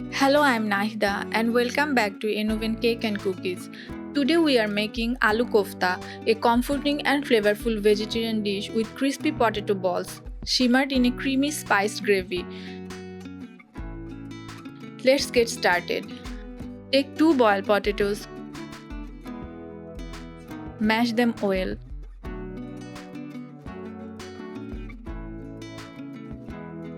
Hello, I am Nahida and welcome back to Innovent Cake and Cookies. Today we are making aloo kofta, a comforting and flavorful vegetarian dish with crispy potato balls, shimmered in a creamy spiced gravy. Let's get started. Take 2 boiled potatoes, mash them well.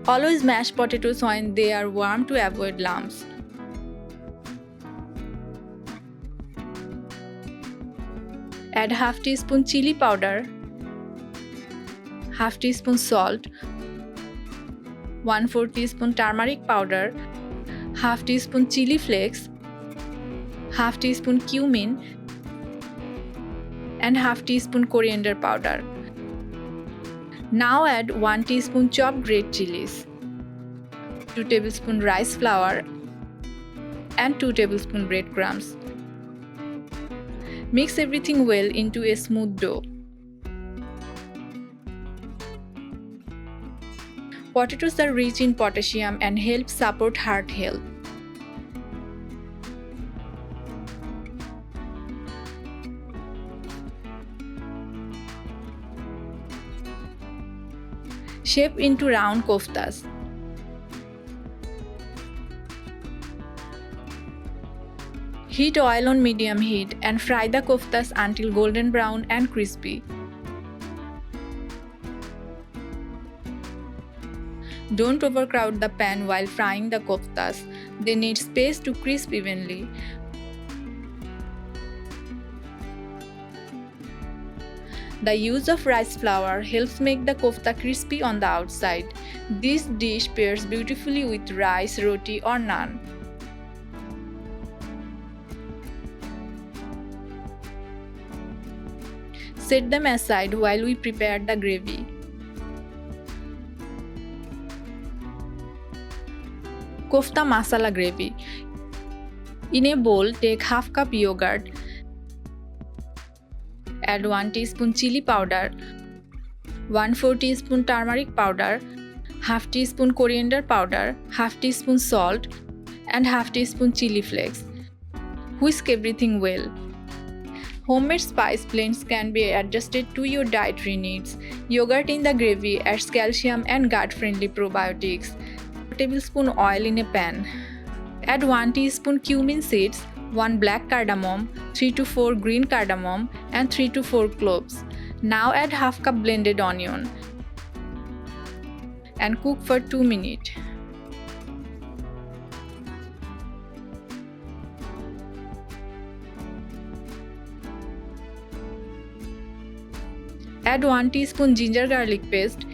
Always mash potatoes when they are warm to avoid lumps. Add half teaspoon chili powder, half teaspoon salt, 1/4 teaspoon turmeric powder, half teaspoon chili flakes, half teaspoon cumin, and half teaspoon coriander powder. Now add 1 teaspoon chopped grated chilies, 2 tablespoons rice flour, and 2 tablespoons breadcrumbs. Mix everything well into a smooth dough. Potatoes are rich in potassium and help support heart health. Shape into round koftas. Heat oil on medium heat and fry the koftas until golden brown and crispy. Don't overcrowd the pan while frying the koftas. They need space to crisp evenly. The use of rice flour helps make the kofta crispy on the outside. This dish pairs beautifully with rice, roti or naan. Set them aside while we prepare the gravy. Kofta masala gravy. In a bowl, take half cup yogurt. Add 1 teaspoon chili powder, 1/4 teaspoon turmeric powder, half teaspoon coriander powder, half teaspoon salt, and half teaspoon chili flakes. Whisk everything well. Homemade spice blends can be adjusted to your dietary needs. Yogurt in the gravy adds calcium and gut-friendly probiotics. 1 tablespoon oil in a pan. Add 1 teaspoon cumin seeds, 1 black cardamom, 3 to 4 green cardamom, and 3 to 4 cloves. Now add half cup blended onion and cook for 2 minutes. Add 1 teaspoon ginger garlic paste.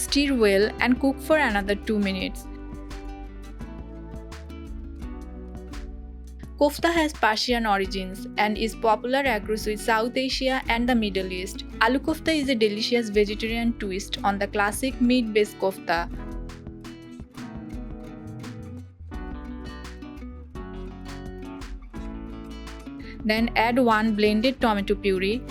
Stir well and cook for another 2 minutes. Kofta has Persian origins and is popular across South Asia and the Middle East. Aloo kofta is a delicious vegetarian twist on the classic meat-based kofta. Then add 1 blended tomato puree,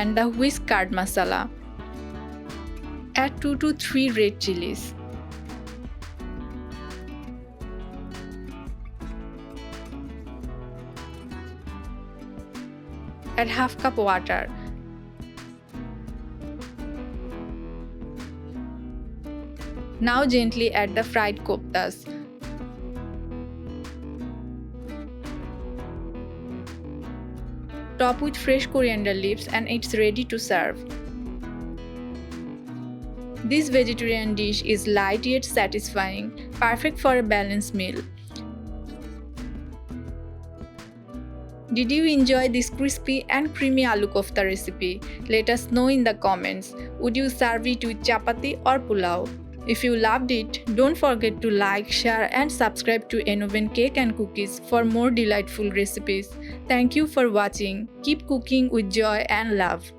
and the whisked curd masala. Add 2 to 3 red chilies. Add half cup water. Now gently add the fried koftas. Top with fresh coriander leaves and it's ready to serve. This vegetarian dish is light yet satisfying, perfect for a balanced meal. Did you enjoy this crispy and creamy aloo kofta recipe? Let us know in the comments. Would you serve it with chapati or pulao? If you loved it, don't forget to like, share and subscribe to Innovent Cake and Cookies for more delightful recipes. Thank you for watching. Keep cooking with joy and love.